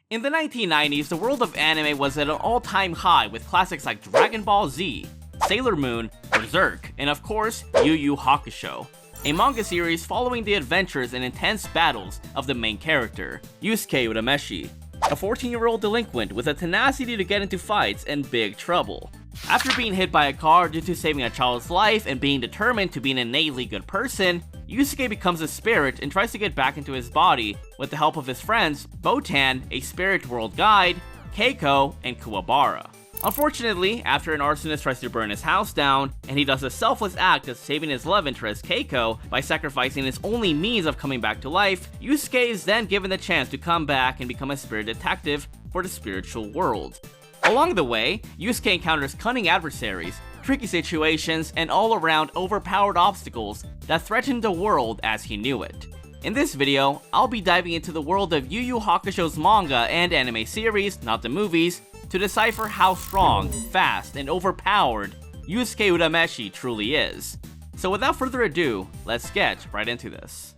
In the 1990s, the world of anime was at an all-time high with classics like Dragon Ball Z, Sailor Moon, Berserk, and of course, Yu Yu Hakusho, a manga series following the adventures and intense battles of the main character, Yusuke Urameshi, a 14-year-old delinquent with a tenacity to get into fights and big trouble. After being hit by a car due to saving a child's life and being determined to be an innately good person, Yusuke becomes a spirit and tries to get back into his body with the help of his friends Botan, a spirit world guide, Keiko, and Kuwabara. Unfortunately, after an arsonist tries to burn his house down, and he does a selfless act of saving his love interest Keiko by sacrificing his only means of coming back to life, Yusuke is then given the chance to come back and become a spirit detective for the spiritual world. Along the way, Yusuke encounters cunning adversaries, tricky situations, and all-around overpowered obstacles that threaten the world as he knew it. In this video, I'll be diving into the world of Yu Yu Hakusho's manga and anime series, not the movies, to decipher how strong, fast, and overpowered Yusuke Urameshi truly is. So without further ado, let's get right into this.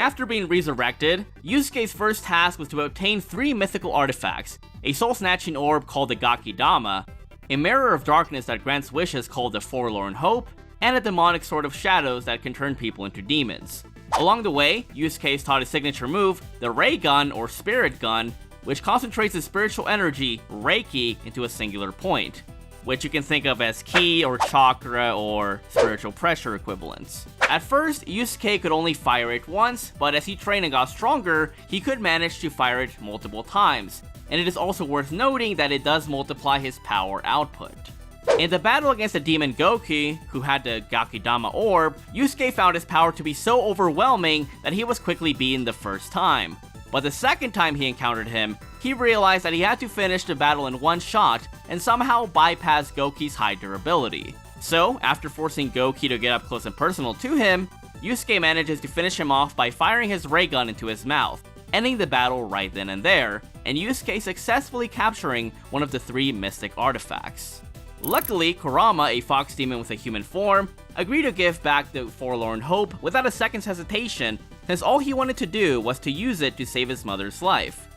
After being resurrected, Yusuke's first task was to obtain 3 mythical artifacts, a soul-snatching orb called the Gakidama, a mirror of darkness that grants wishes called the Forlorn Hope, and a demonic sword of shadows that can turn people into demons. Along the way, Yusuke is taught his signature move, the Ray Gun or Spirit Gun, which concentrates his spiritual energy, Reiki, into a singular point, which you can think of as ki or chakra or spiritual pressure equivalents. At first, Yusuke could only fire it once, but as he trained and got stronger, he could manage to fire it multiple times, and it is also worth noting that it does multiply his power output. In the battle against the demon Goki, who had the Gakidama orb, Yusuke found his power to be so overwhelming that he was quickly beaten the first time. But the second time he encountered him, he realized that he had to finish the battle in one shot and somehow bypass Goki's high durability. So, after forcing Goki to get up close and personal to him, Yusuke manages to finish him off by firing his ray gun into his mouth, ending the battle right then and there, and Yusuke successfully capturing one of the 3 mystic artifacts. Luckily, Kurama, a fox demon with a human form, agreed to give back the Forlorn Hope without a second's hesitation, since all he wanted to do was to use it to save his mother's life.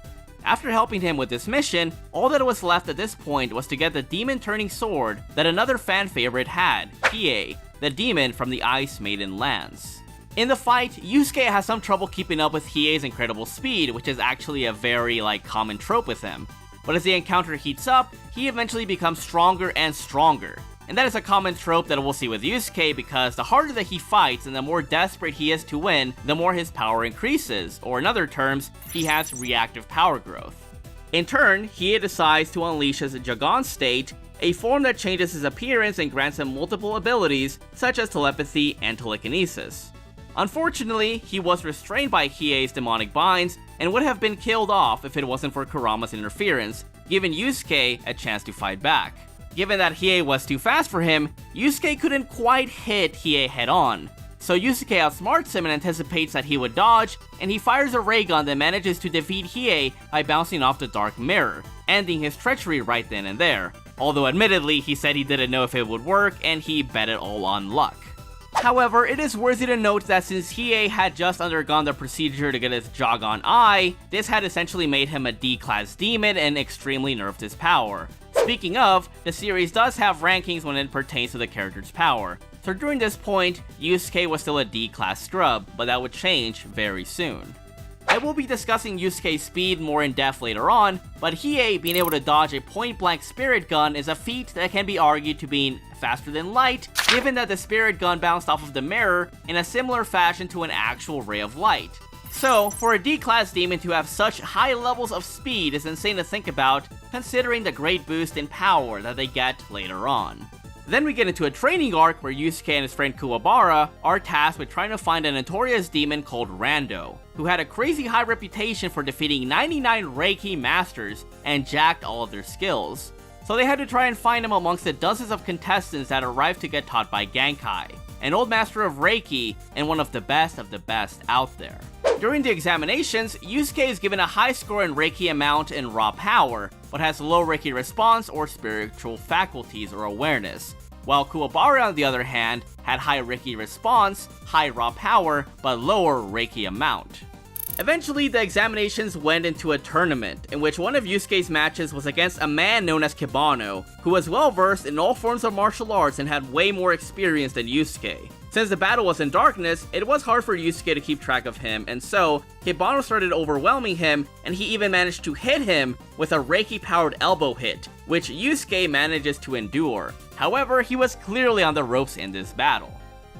After helping him with this mission, all that was left at this point was to get the demon-turning sword that another fan favorite had, Hiei, the demon from the Ice Maiden lands. In the fight, Yusuke has some trouble keeping up with Hiei's incredible speed, which is actually a very common trope with him. But as the encounter heats up, he eventually becomes stronger and stronger. And that is a common trope that we'll see with Yusuke because the harder that he fights and the more desperate he is to win, the more his power increases, or in other terms, he has reactive power growth. In turn, Hiei decides to unleash his Jagan state, a form that changes his appearance and grants him multiple abilities, such as telepathy and telekinesis. Unfortunately, he was restrained by Hiei's demonic binds and would have been killed off if it wasn't for Kurama's interference, giving Yusuke a chance to fight back. Given that Hiei was too fast for him, Yusuke couldn't quite hit Hiei head-on. So Yusuke outsmarts him and anticipates that he would dodge, and he fires a ray gun that manages to defeat Hiei by bouncing off the dark mirror, ending his treachery right then and there. Although admittedly, he said he didn't know if it would work, and he bet it all on luck. However, it is worthy to note that since Hiei had just undergone the procedure to get his Jagan Eye, this had essentially made him a D-class demon and extremely nerfed his power. Speaking of, the series does have rankings when it pertains to the character's power, so during this point, Yusuke was still a D-class scrub, but that would change very soon. I will be discussing Yusuke's speed more in depth later on, but Hiei being able to dodge a point-blank spirit gun is a feat that can be argued to being faster than light, given that the spirit gun bounced off of the mirror in a similar fashion to an actual ray of light. So, for a D-class demon to have such high levels of speed is insane to think about, considering the great boost in power that they get later on. Then we get into a training arc where Yusuke and his friend Kuwabara are tasked with trying to find a notorious demon called Rando, who had a crazy high reputation for defeating 99 Reiki masters and jacked all of their skills. So they had to try and find him amongst the dozens of contestants that arrived to get taught by Genkai, an old master of Reiki and one of the best out there. During the examinations, Yusuke is given a high score in Reiki amount and raw power, but has low Reiki response or spiritual faculties or awareness, while Kuwabara on the other hand had high Reiki response, high raw power, but lower Reiki amount. Eventually, the examinations went into a tournament, in which one of Yusuke's matches was against a man known as Kibano, who was well versed in all forms of martial arts and had way more experience than Yusuke. Since the battle was in darkness, it was hard for Yusuke to keep track of him, and so, Kibano started overwhelming him, and he even managed to hit him with a Reiki-powered elbow hit, which Yusuke manages to endure. However, he was clearly on the ropes in this battle.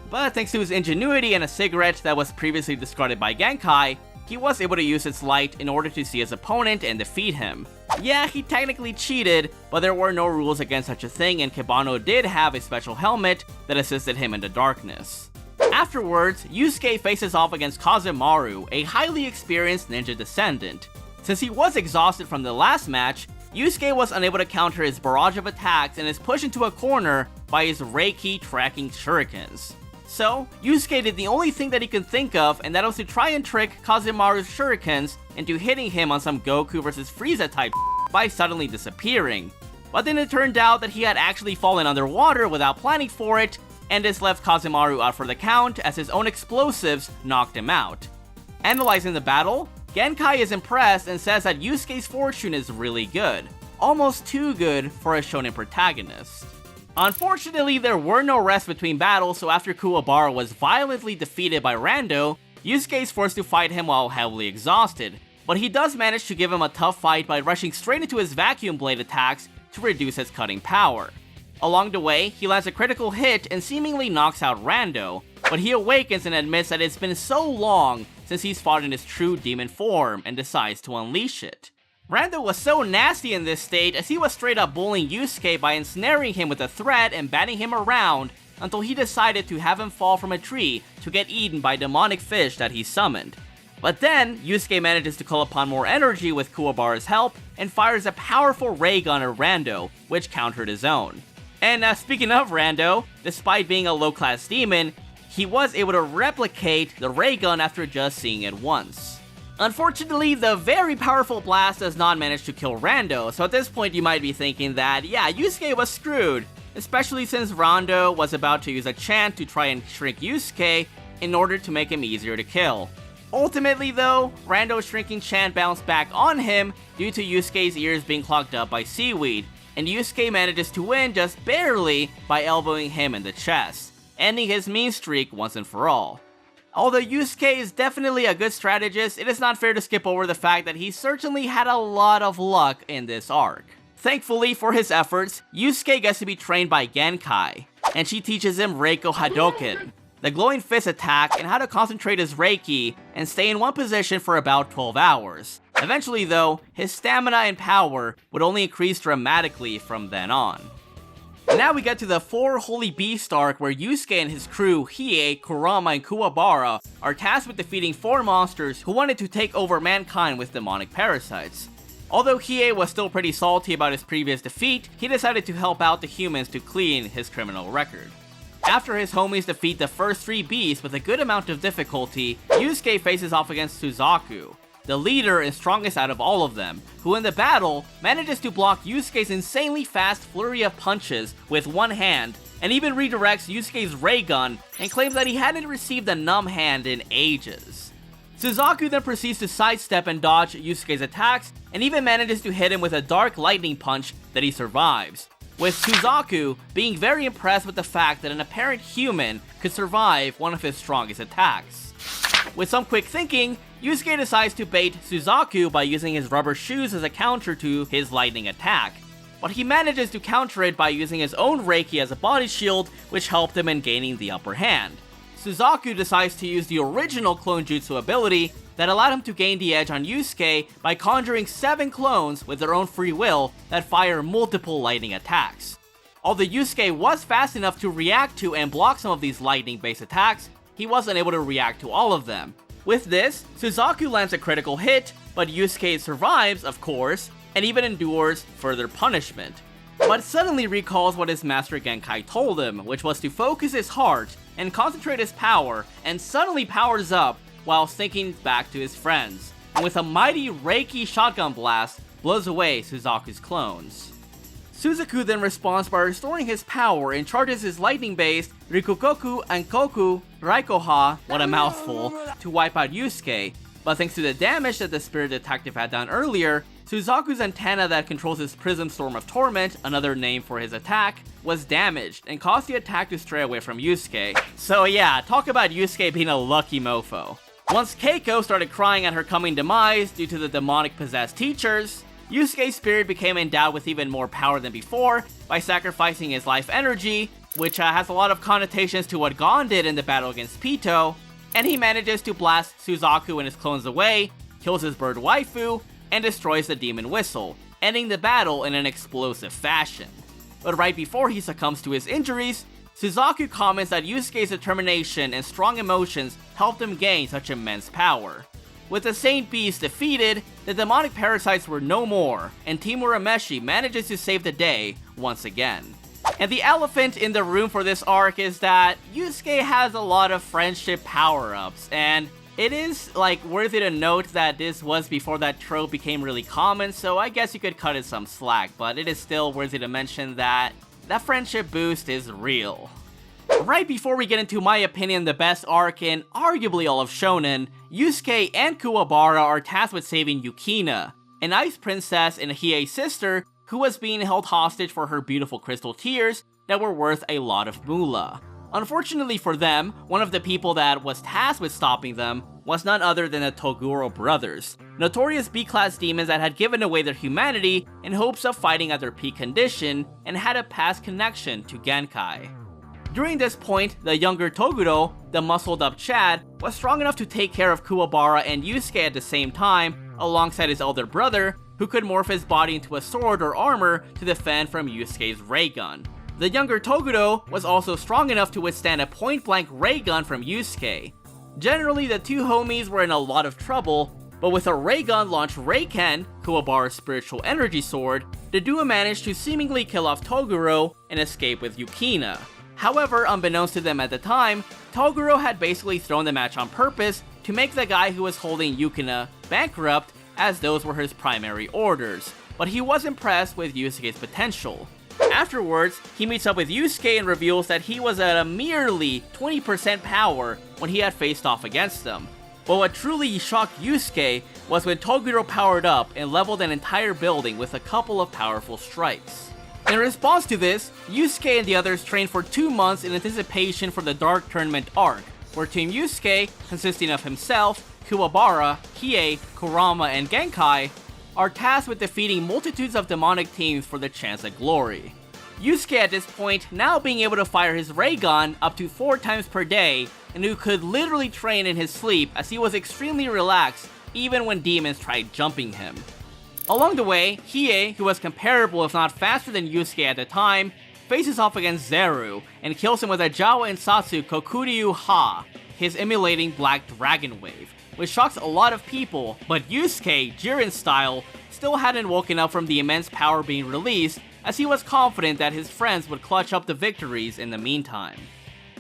But thanks to his ingenuity and a cigarette that was previously discarded by Genkai, he was able to use its light in order to see his opponent and defeat him. Yeah, he technically cheated, but there were no rules against such a thing, and Kibano did have a special helmet that assisted him in the darkness. Afterwards, Yusuke faces off against Kazemaru, a highly experienced ninja descendant. Since he was exhausted from the last match, Yusuke was unable to counter his barrage of attacks and is pushed into a corner by his Reiki tracking shurikens. So, Yusuke did the only thing that he could think of, and that was to try and trick Kazemaru's shurikens into hitting him on some Goku vs Frieza type by suddenly disappearing. But then it turned out that he had actually fallen underwater without planning for it, and this left Kazemaru out for the count as his own explosives knocked him out. Analyzing the battle, Genkai is impressed and says that Yusuke's fortune is really good. Almost too good for a shonen protagonist. Unfortunately, there were no rests between battles, so after Kuwabara was violently defeated by Rando, Yusuke is forced to fight him while heavily exhausted, but he does manage to give him a tough fight by rushing straight into his vacuum blade attacks to reduce his cutting power. Along the way, he lands a critical hit and seemingly knocks out Rando, but he awakens and admits that it's been so long since he's fought in his true demon form and decides to unleash it. Rando was so nasty in this state as he was straight up bullying Yusuke by ensnaring him with a thread and batting him around until he decided to have him fall from a tree to get eaten by demonic fish that he summoned. But then, Yusuke manages to call upon more energy with Kuwabara's help and fires a powerful ray gun at Rando, which countered his own. And speaking of Rando, despite being a low-class demon, he was able to replicate the ray gun after just seeing it once. Unfortunately, the very powerful blast does not manage to kill Rando, so at this point you might be thinking that, yeah, Yusuke was screwed, especially since Rando was about to use a chant to try and shrink Yusuke in order to make him easier to kill. Ultimately though, Rando's shrinking chant bounced back on him due to Yusuke's ears being clogged up by seaweed, and Yusuke manages to win just barely by elbowing him in the chest, ending his mean streak once and for all. Although Yusuke is definitely a good strategist, it is not fair to skip over the fact that he certainly had a lot of luck in this arc. Thankfully for his efforts, Yusuke gets to be trained by Genkai, and she teaches him Reiko Hadoken, the glowing fist attack, and how to concentrate his Reiki and stay in one position for about 12 hours. Eventually though, his stamina and power would only increase dramatically from then on. Now we get to the 4 Holy Beast arc where Yusuke and his crew, Hiei, Kurama, and Kuwabara, are tasked with defeating 4 monsters who wanted to take over mankind with demonic parasites. Although Hiei was still pretty salty about his previous defeat, he decided to help out the humans to clean his criminal record. After his homies defeat the first 3 beasts with a good amount of difficulty, Yusuke faces off against Suzaku, the leader and strongest out of all of them, who in the battle manages to block Yusuke's insanely fast flurry of punches with one hand, and even redirects Yusuke's ray gun and claims that he hadn't received a numb hand in ages. Suzaku then proceeds to sidestep and dodge Yusuke's attacks, and even manages to hit him with a dark lightning punch that he survives, with Suzaku being very impressed with the fact that an apparent human could survive one of his strongest attacks. With some quick thinking, Yusuke decides to bait Suzaku by using his rubber shoes as a counter to his lightning attack, but he manages to counter it by using his own Reiki as a body shield, which helped him in gaining the upper hand. Suzaku decides to use the original clone jutsu ability that allowed him to gain the edge on Yusuke by conjuring 7 clones with their own free will that fire multiple lightning attacks. Although Yusuke was fast enough to react to and block some of these lightning-based attacks, he wasn't able to react to all of them. With this, Suzaku lands a critical hit, but Yusuke survives, of course, and even endures further punishment. But suddenly recalls what his master Genkai told him, which was to focus his heart and concentrate his power, and suddenly powers up while thinking back to his friends, and with a mighty Reiki shotgun blast, blows away Suzaku's clones. Suzaku then responds by restoring his power and charges his lightning-based Rikukoku and Koku Raikoha, what a mouthful, to wipe out Yusuke, but thanks to the damage that the Spirit Detective had done earlier, Suzaku's antenna that controls his Prism Storm of Torment, another name for his attack, was damaged and caused the attack to stray away from Yusuke. So yeah, talk about Yusuke being a lucky mofo. Once Keiko started crying at her coming demise due to the demonic possessed teachers, Yusuke's spirit became endowed with even more power than before by sacrificing his life energy, which has a lot of connotations to what Gon did in the battle against Pito, and he manages to blast Suzaku and his clones away, kills his bird waifu, and destroys the demon whistle, ending the battle in an explosive fashion. But right before he succumbs to his injuries, Suzaku comments that Yusuke's determination and strong emotions helped him gain such immense power. With the Saint Beast defeated, the demonic parasites were no more, and Team Urameshi manages to save the day once again. And the elephant in the room for this arc is that Yusuke has a lot of friendship power-ups, and it is worthy to note that this was before that trope became really common, so I guess you could cut it some slack, but it is still worthy to mention that that friendship boost is real. Right before we get into my opinion the best arc in arguably all of Shonen, Yusuke and Kuwabara are tasked with saving Yukina, an ice princess and Hiei's sister who was being held hostage for her beautiful crystal tears that were worth a lot of moolah. Unfortunately for them, one of the people that was tasked with stopping them was none other than the Toguro brothers, notorious B-class demons that had given away their humanity in hopes of fighting at their peak condition and had a past connection to Genkai. During this point, the younger Toguro, the muscled up Chad, was strong enough to take care of Kuwabara and Yusuke at the same time, alongside his elder brother, who could morph his body into a sword or armor to defend from Yusuke's ray gun. The younger Toguro was also strong enough to withstand a point-blank ray gun from Yusuke. Generally, the two homies were in a lot of trouble, but with a ray gun launched Reiken, Kuwabara's spiritual energy sword, the duo managed to seemingly kill off Toguro and escape with Yukina. However, unbeknownst to them at the time, Toguro had basically thrown the match on purpose to make the guy who was holding Yukina bankrupt, as those were his primary orders, but he was impressed with Yusuke's potential. Afterwards, he meets up with Yusuke and reveals that he was at a merely 20% power when he had faced off against them. But what truly shocked Yusuke was when Toguro powered up and leveled an entire building with a couple of powerful strikes. In response to this, Yusuke and the others trained for 2 months in anticipation for the Dark Tournament arc, where Team Yusuke, consisting of himself, Kuwabara, Hiei, Kurama, and Genkai, are tasked with defeating multitudes of demonic teams for the chance at glory. Yusuke at this point now being able to fire his ray gun up to 4 times per day, and who could literally train in his sleep as he was extremely relaxed even when demons tried jumping him. Along the way, Hiei, who was comparable if not faster than Yusuke at the time, faces off against Zeru and kills him with a Jawa Insatsu Kokuryu Ha, his emulating Black Dragon Wave, which shocks a lot of people, but Yusuke, Jiren style, still hadn't woken up from the immense power being released, as he was confident that his friends would clutch up the victories in the meantime.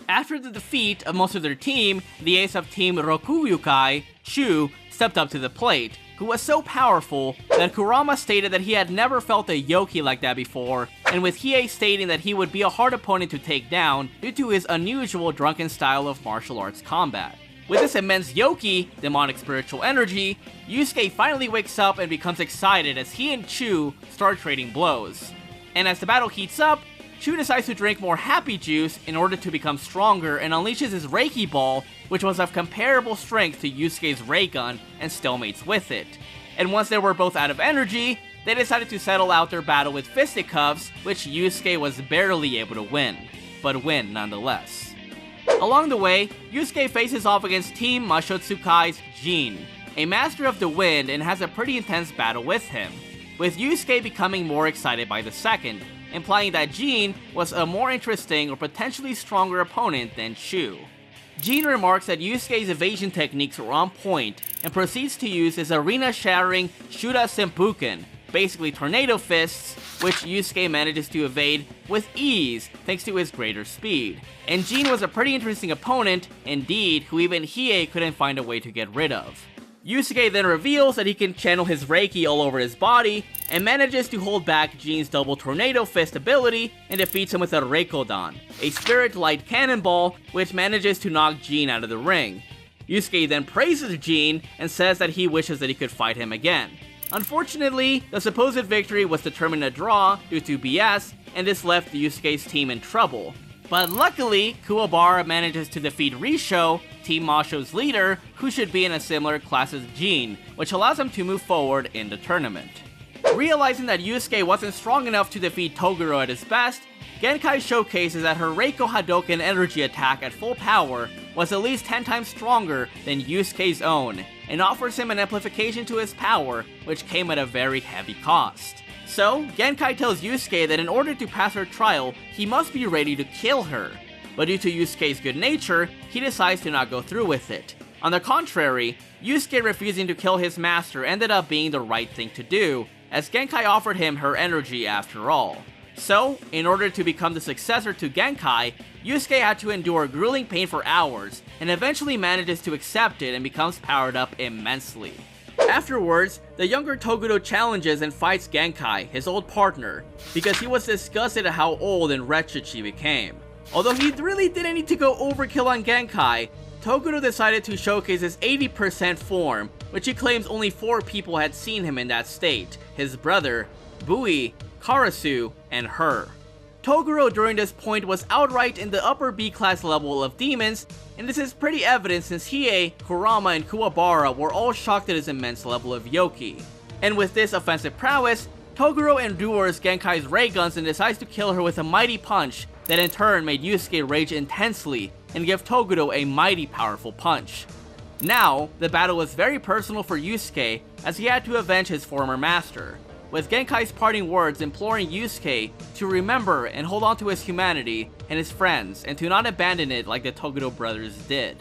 After the defeat of most of their team, the ace of Team Rokuyukai, Chu, stepped up to the plate, who was so powerful that Kurama stated that he had never felt a Yoki like that before, and with Hiei stating that he would be a hard opponent to take down due to his unusual drunken style of martial arts combat. With this immense Yoki, demonic spiritual energy, Yusuke finally wakes up and becomes excited as he and Chu start trading blows. And as the battle heats up, Chu decides to drink more happy juice in order to become stronger and unleashes his Reiki ball, which was of comparable strength to Yusuke's ray gun, and still mates with it. And once they were both out of energy, they decided to settle out their battle with fisticuffs, which Yusuke was barely able to win, but win nonetheless. Along the way, Yusuke faces off against Team Mashotsukai's Jin, a master of the wind, and has a pretty intense battle with him, with Yusuke becoming more excited by the second, implying that Jin was a more interesting or potentially stronger opponent than Chu. Jin remarks that Yusuke's evasion techniques were on point and proceeds to use his arena-shattering Shura Senpuken, basically tornado fists, which Yusuke manages to evade with ease thanks to his greater speed. And Jin was a pretty interesting opponent, indeed, who even Hiei couldn't find a way to get rid of. Yusuke then reveals that he can channel his Reiki all over his body, and manages to hold back Jin's double tornado fist ability and defeats him with a Reikodan, a spirit light cannonball which manages to knock Jin out of the ring. Yusuke then praises Jin and says that he wishes that he could fight him again. Unfortunately, the supposed victory was determined a draw due to BS, and this left Yusuke's team in trouble. But luckily, Kuwabara manages to defeat Risho, Team Masho's leader, who should be in a similar class as Jin, which allows him to move forward in the tournament. Realizing that Yusuke wasn't strong enough to defeat Toguro at his best, Genkai showcases that her Reiko Hadoken energy attack at full power was at least 10 times stronger than Yusuke's own, and offers him an amplification to his power, which came at a very heavy cost. So, Genkai tells Yusuke that in order to pass her trial, he must be ready to kill her. But due to Yusuke's good nature, he decides to not go through with it. On the contrary, Yusuke refusing to kill his master ended up being the right thing to do, as Genkai offered him her energy after all. So, in order to become the successor to Genkai, Yusuke had to endure grueling pain for hours, and eventually manages to accept it and becomes powered up immensely. Afterwards, the younger Toguro challenges and fights Genkai, his old partner, because he was disgusted at how old and wretched she became. Although he really didn't need to go overkill on Genkai, Toguro decided to showcase his 80% form, which he claims only 4 people had seen him in that state: his brother, Bui, Karasu, and her. Toguro during this point was outright in the upper B-class level of demons, and this is pretty evident since Hiei, Kurama, and Kuwabara were all shocked at his immense level of Yoki. And with this offensive prowess, Toguro endures Genkai's ray guns and decides to kill her with a mighty punch that in turn made Yusuke rage intensely and give Toguro a mighty powerful punch. Now, the battle was very personal for Yusuke as he had to avenge his former master, with Genkai's parting words imploring Yusuke to remember and hold on to his humanity and his friends and to not abandon it like the Toguro brothers did.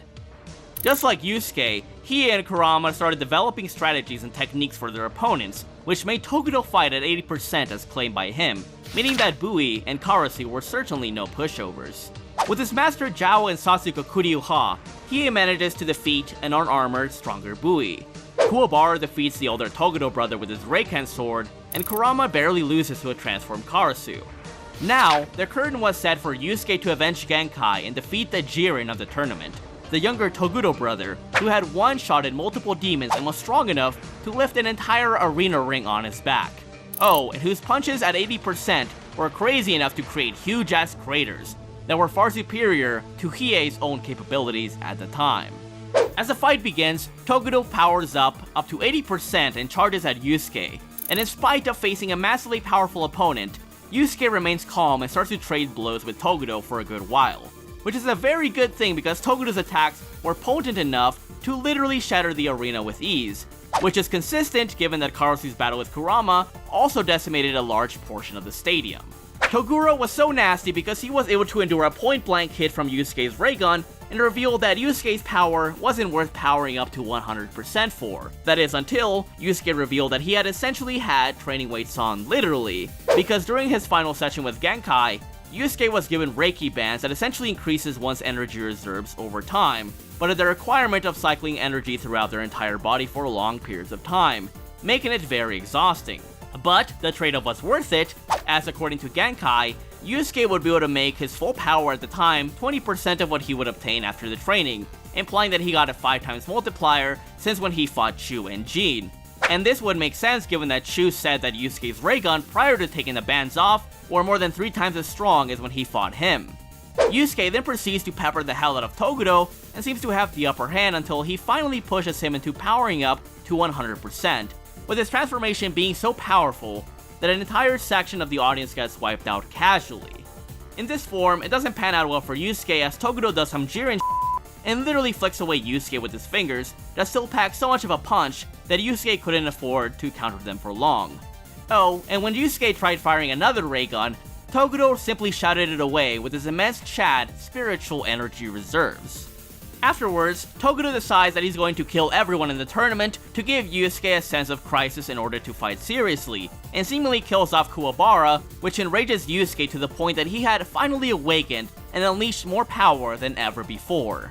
Just like Yusuke, Hiei and Kurama started developing strategies and techniques for their opponents, which made Toguro fight at 80% as claimed by him, meaning that Bui and Karasu were certainly no pushovers. With his master Jao and Sasuke Kuryuha, Hiei manages to defeat an unarmored, stronger Bui. Kuwabara defeats the older Toguro brother with his Reiken sword, and Kurama barely loses to a transformed Karasu. Now, the curtain was set for Yusuke to avenge Genkai and defeat the Jiren of the tournament, the younger Toguro brother, who had one-shotted multiple demons and was strong enough to lift an entire arena ring on his back. Oh, and whose punches at 80% were crazy enough to create huge-ass craters that were far superior to Hiei's own capabilities at the time. As the fight begins, Toguro powers up to 80% and charges at Yusuke, and in spite of facing a massively powerful opponent, Yusuke remains calm and starts to trade blows with Toguro for a good while, which is a very good thing because Toguro's attacks were potent enough to literally shatter the arena with ease, which is consistent given that Karasu's battle with Kurama also decimated a large portion of the stadium. Toguro was so nasty because he was able to endure a point-blank hit from Yusuke's ray gun and revealed that Yusuke's power wasn't worth powering up to 100% for. That is, until Yusuke revealed that he had essentially had training weights on literally, because during his final session with Genkai, Yusuke was given Reiki bands that essentially increases one's energy reserves over time, but at the requirement of cycling energy throughout their entire body for long periods of time, making it very exhausting. But the trade-off was worth it, as according to Genkai, Yusuke would be able to make his full power at the time 20% of what he would obtain after the training, implying that he got a 5 times multiplier since when he fought Chu and Jin. And this would make sense given that Chu said that Yusuke's ray gun prior to taking the bands off were more than 3 times as strong as when he fought him. Yusuke then proceeds to pepper the hell out of Toguro and seems to have the upper hand until he finally pushes him into powering up to 100%, with his transformation being so powerful that an entire section of the audience gets wiped out casually. In this form, it doesn't pan out well for Yusuke as Toguro does some Jiren and literally flicks away Yusuke with his fingers that still pack so much of a punch that Yusuke couldn't afford to counter them for long. Oh, and when Yusuke tried firing another ray gun, Toguro simply shouted it away with his immense Chad spiritual energy reserves. Afterwards, Toguro decides that he's going to kill everyone in the tournament to give Yusuke a sense of crisis in order to fight seriously, and seemingly kills off Kuwabara, which enrages Yusuke to the point that he had finally awakened and unleashed more power than ever before.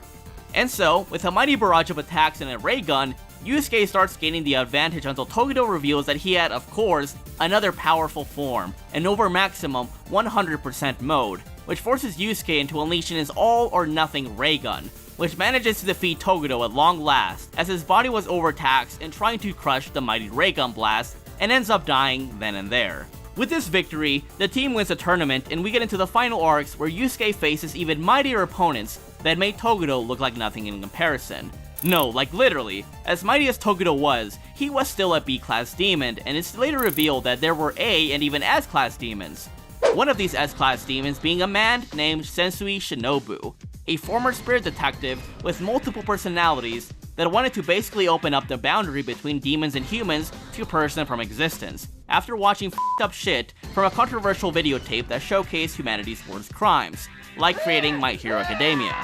And so, with a mighty barrage of attacks and a ray gun, Yusuke starts gaining the advantage until Toguro reveals that he had, of course, another powerful form, an over maximum 100% mode, which forces Yusuke into unleashing his all or nothing ray gun, which manages to defeat Toguro at long last, as his body was overtaxed in trying to crush the mighty ray gun blast, and ends up dying then and there. With this victory, the team wins the tournament, and we get into the final arcs where Yusuke faces even mightier opponents that made Toguro look like nothing in comparison. No, like literally, as mighty as Toguro was, he was still a B-class demon, and it's later revealed that there were A and even S-class demons. One of these S-class demons being a man named Sensui Shinobu, a former spirit detective with multiple personalities that wanted to basically open up the boundary between demons and humans to purge them from existence, after watching f***ed up shit from a controversial videotape that showcased humanity's worst crimes, like creating My Hero Academia.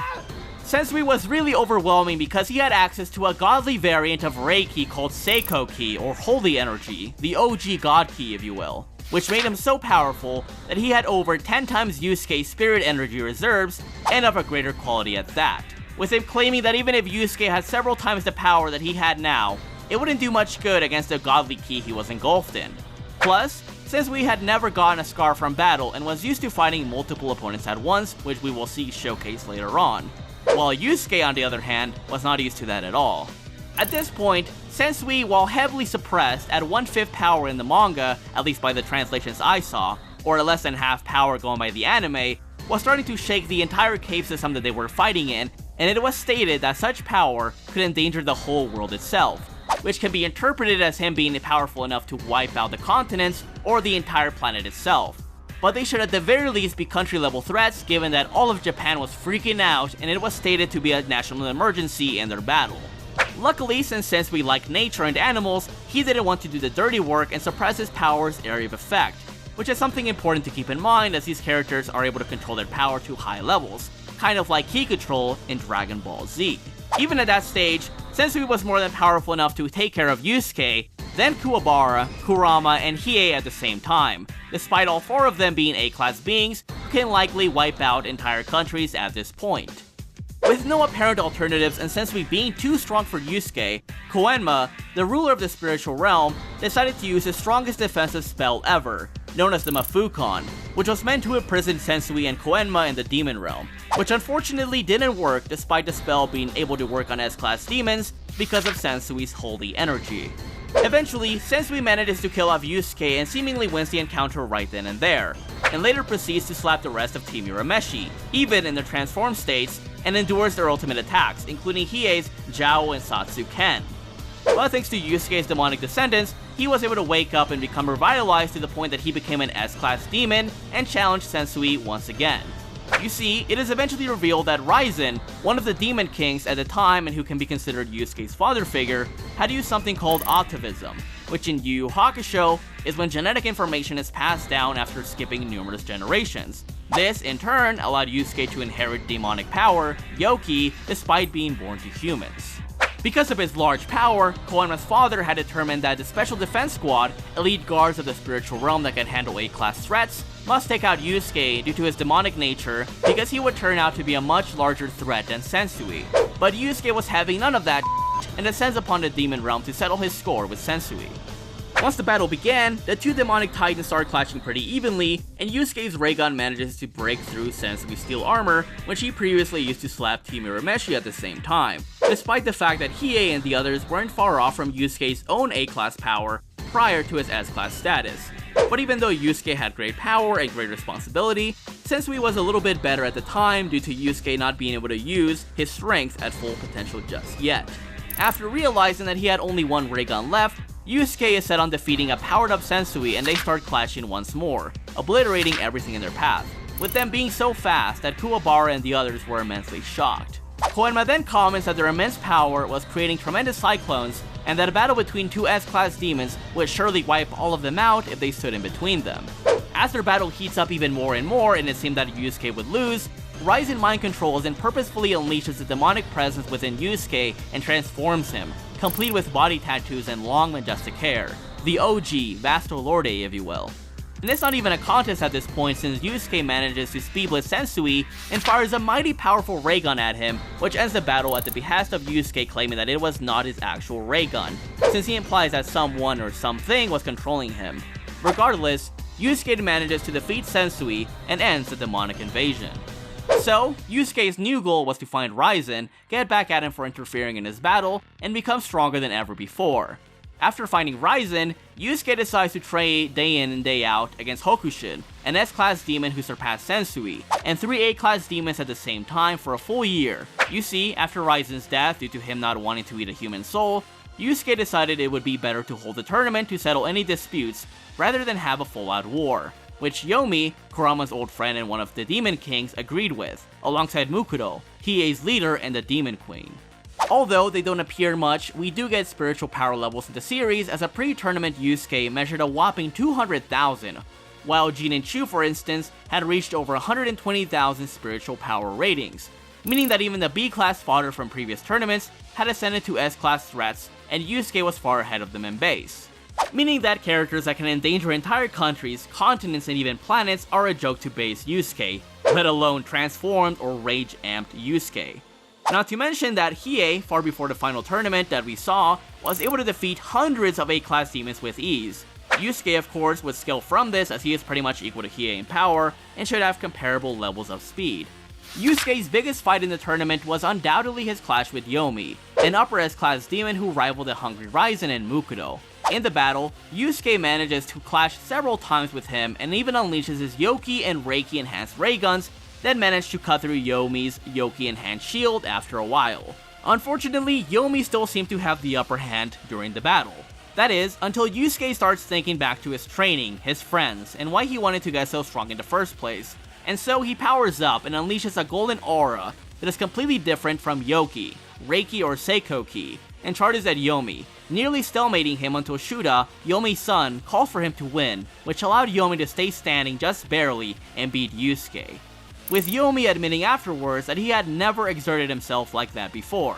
Sensui was really overwhelming because he had access to a godly variant of Reiki called Seiko Ki, or Holy Energy, the OG God Ki if you will, which made him so powerful that he had over 10 times Yusuke's spirit energy reserves, and of a greater quality at that, with him claiming that even if Yusuke had several times the power that he had now, it wouldn't do much good against the godly ki he was engulfed in. Plus, since we had never gotten a scar from battle and was used to fighting multiple opponents at once, which we will see showcased later on, while Yusuke on the other hand was not used to that at all. At this point, Sensui, while heavily suppressed at 1/5 power in the manga, at least by the translations I saw, or less than half power going by the anime, was starting to shake the entire cave system that they were fighting in, and it was stated that such power could endanger the whole world itself, which can be interpreted as him being powerful enough to wipe out the continents or the entire planet itself. But they should at the very least be country-level threats, given that all of Japan was freaking out and it was stated to be a national emergency in their battle. Luckily, since Sensui liked nature and animals, he didn't want to do the dirty work and suppress his power's area of effect, which is something important to keep in mind as these characters are able to control their power to high levels, kind of like ki control in Dragon Ball Z. Even at that stage, Sensui was more than powerful enough to take care of Yusuke, then Kuwabara, Kurama, and Hiei at the same time, despite all 4 of them being A-class beings who can likely wipe out entire countries at this point. With no apparent alternatives and Sensui being too strong for Yusuke, Koenma, the ruler of the spiritual realm, decided to use his strongest defensive spell ever, known as the Mafukon, which was meant to imprison Sensui and Koenma in the demon realm, which unfortunately didn't work despite the spell being able to work on S-class demons because of Sensui's holy energy. Eventually, Sensui manages to kill off Yusuke and seemingly wins the encounter right then and there, and later proceeds to slap the rest of Team Urameshi, even in their transformed states, and endures their ultimate attacks, including Hiei's Jiao and Satsu Ken. But thanks to Yusuke's demonic descendants, he was able to wake up and become revitalized to the point that he became an S-class demon and challenged Sensui once again. You see, it is eventually revealed that Raizen, one of the demon kings at the time and who can be considered Yusuke's father figure, had used something called atavism, which in Yu Yu Hakusho is when genetic information is passed down after skipping numerous generations. This, in turn, allowed Yusuke to inherit demonic power, Yoki, despite being born to humans. Because of his large power, Koenma's father had determined that the Special Defense Squad, elite guards of the spiritual realm that can handle A-class threats, must take out Yusuke due to his demonic nature because he would turn out to be a much larger threat than Sensui. But Yusuke was having none of that and descends upon the demon realm to settle his score with Sensui. Once the battle began, the 2 demonic titans started clashing pretty evenly, and Yusuke's ray gun manages to break through Sensui's steel armor, which he previously used to slap Team Urameshi at the same time, despite the fact that Hiei and the others weren't far off from Yusuke's own A-class power prior to his S-class status. But even though Yusuke had great power and great responsibility, Sensui was a little bit better at the time due to Yusuke not being able to use his strength at full potential just yet. After realizing that he had only 1 ray gun left, Yusuke is set on defeating a powered up Sensui and they start clashing once more, obliterating everything in their path, with them being so fast that Kuwabara and the others were immensely shocked. Koenma then comments that their immense power was creating tremendous cyclones and that a battle between 2 S-class demons would surely wipe all of them out if they stood in between them. As their battle heats up even more and more and it seemed that Yusuke would lose, Raizen mind controls and purposefully unleashes the demonic presence within Yusuke and transforms him, complete with body tattoos and long majestic hair. The OG, Vasto Lorde if you will. And it's not even a contest at this point since Yusuke manages to speed blitz Sensui and fires a mighty powerful ray gun at him, which ends the battle at the behest of Yusuke claiming that it was not his actual ray gun, since he implies that someone or something was controlling him. Regardless, Yusuke manages to defeat Sensui and ends the demonic invasion. So, Yusuke's new goal was to find Raizen, get back at him for interfering in his battle, and become stronger than ever before. After finding Raizen, Yusuke decides to train day in and day out against Hokushin, an S-class demon who surpassed Sensui, and 3 A-class demons at the same time for a full year. You see, after Raizen's death due to him not wanting to eat a human soul, Yusuke decided it would be better to hold a tournament to settle any disputes rather than have a full-out war, which Yomi, Kurama's old friend and one of the Demon Kings, agreed with, alongside Mukuro, Hiei's leader and the Demon Queen. Although they don't appear much, we do get spiritual power levels in the series, as a pre-tournament Yusuke measured a whopping 200,000, while Jin and Chu, for instance, had reached over 120,000 spiritual power ratings, meaning that even the B-class fodder from previous tournaments had ascended to S-class threats, and Yusuke was far ahead of them in base. Meaning that characters that can endanger entire countries, continents, and even planets are a joke to base Yusuke, let alone transformed or rage-amped Yusuke. Not to mention that Hiei, far before the final tournament that we saw, was able to defeat hundreds of A-class demons with ease. Yusuke, of course, would scale from this, as he is pretty much equal to Hiei in power, and should have comparable levels of speed. Yusuke's biggest fight in the tournament was undoubtedly his clash with Yomi, an upper S-class demon who rivaled the hungry Raizen and Mukuro. In the battle, Yusuke manages to clash several times with him and even unleashes his Yoki and Reiki enhanced ray guns, then managed to cut through Yomi's Yoki enhanced shield after a while. Unfortunately, Yomi still seemed to have the upper hand during the battle. That is, until Yusuke starts thinking back to his training, his friends, and why he wanted to get so strong in the first place. And so he powers up and unleashes a golden aura that is completely different from Yoki, Reiki, or Seiko Ki, and charges at Yomi, nearly stalemating him until Shuda, Yomi's son, calls for him to win, which allowed Yomi to stay standing just barely and beat Yusuke, with Yomi admitting afterwards that he had never exerted himself like that before.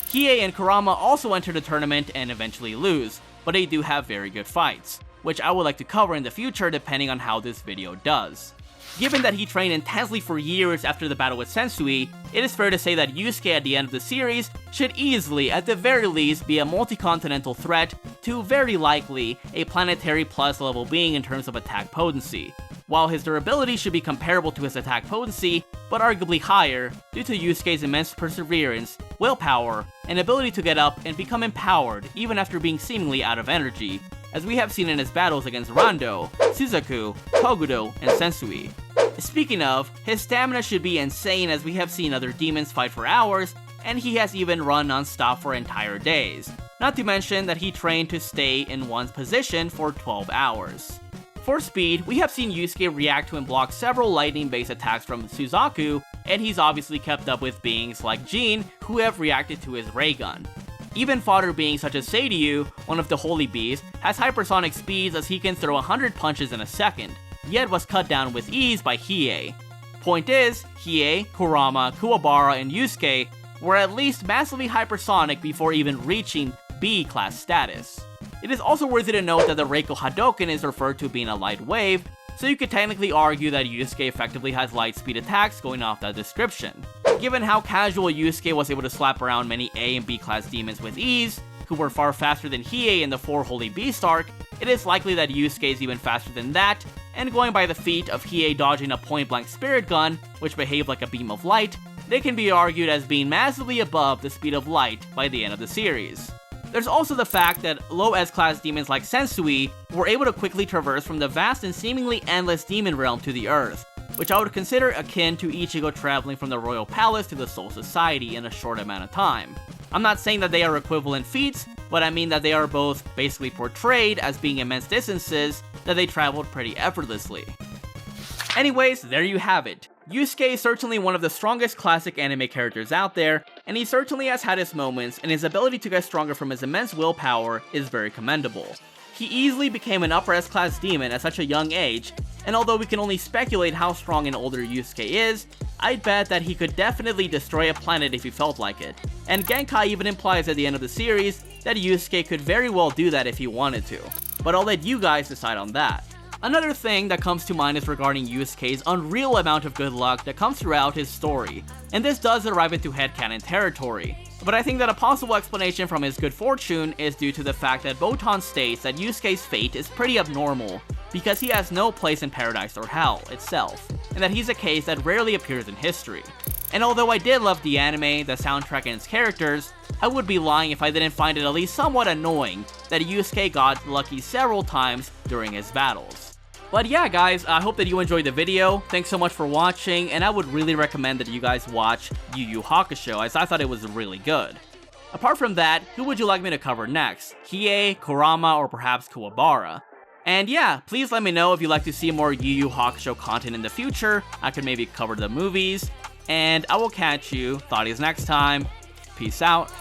Hiei and Kurama also enter the tournament and eventually lose, but they do have very good fights, which I would like to cover in the future depending on how this video does. Given that he trained intensely for years after the battle with Sensui, it is fair to say that Yusuke at the end of the series should easily, at the very least, be a multi-continental threat to, very likely, a planetary plus level being in terms of attack potency, while his durability should be comparable to his attack potency, but arguably higher due to Yusuke's immense perseverance, willpower, and ability to get up and become empowered even after being seemingly out of energy, as we have seen in his battles against Rando, Suzaku, Kogudo, and Sensui. Speaking of, his stamina should be insane, as we have seen other demons fight for hours, and he has even run non-stop for entire days. Not to mention that he trained to stay in one's position for 12 hours. For speed, we have seen Yusuke react to and block several lightning-based attacks from Suzaku, and he's obviously kept up with beings like Jin, who have reacted to his ray gun. Even fodder beings such as Seiryu, one of the holy beasts, has hypersonic speeds, as he can throw 100 punches in a second, yet was cut down with ease by Hiei. Point is, Hiei, Kurama, Kuwabara, and Yusuke were at least massively hypersonic before even reaching B-class status. It is also worthy to note that the Reiko Hadoken is referred to being a light wave, so you could technically argue that Yusuke effectively has light speed attacks going off that description. Given how casual Yusuke was able to slap around many A and B class demons with ease, who were far faster than Hiei in the 4 Holy Beast arc, it is likely that Yusuke is even faster than that, and going by the feat of Hiei dodging a point-blank spirit gun, which behaved like a beam of light, they can be argued as being massively above the speed of light by the end of the series. There's also the fact that low S-class demons like Sensui were able to quickly traverse from the vast and seemingly endless demon realm to the Earth, which I would consider akin to Ichigo traveling from the Royal Palace to the Soul Society in a short amount of time. I'm not saying that they are equivalent feats, but I mean that they are both basically portrayed as being immense distances that they traveled pretty effortlessly. Anyways, there you have it. Yusuke is certainly one of the strongest classic anime characters out there, and he certainly has had his moments, and his ability to get stronger from his immense willpower is very commendable. He easily became an upper S-class demon at such a young age, and although we can only speculate how strong an older Yusuke is, I'd bet that he could definitely destroy a planet if he felt like it. And Genkai even implies at the end of the series that Yusuke could very well do that if he wanted to, but I'll let you guys decide on that. Another thing that comes to mind is regarding Yusuke's unreal amount of good luck that comes throughout his story, and this does arrive into headcanon territory. But I think that a possible explanation from his good fortune is due to the fact that Botan states that Yusuke's fate is pretty abnormal, because he has no place in paradise or hell itself. and that he's a case that rarely appears in history. And although I did love the anime, the soundtrack, and its characters, I would be lying if I didn't find it at least somewhat annoying that Yusuke got lucky several times during his battles. But yeah guys, I hope that you enjoyed the video. Thanks so much for watching, and I would really recommend that you guys watch Yu Yu Hakusho, as I thought it was really good. Apart from that, who would you like me to cover next? Kie, Kurama, or perhaps Kuwabara? And yeah, please let me know if you'd like to see more Yu Yu Hakusho content in the future. I could maybe cover the movies. And I will catch you, thoughties, next time. Peace out.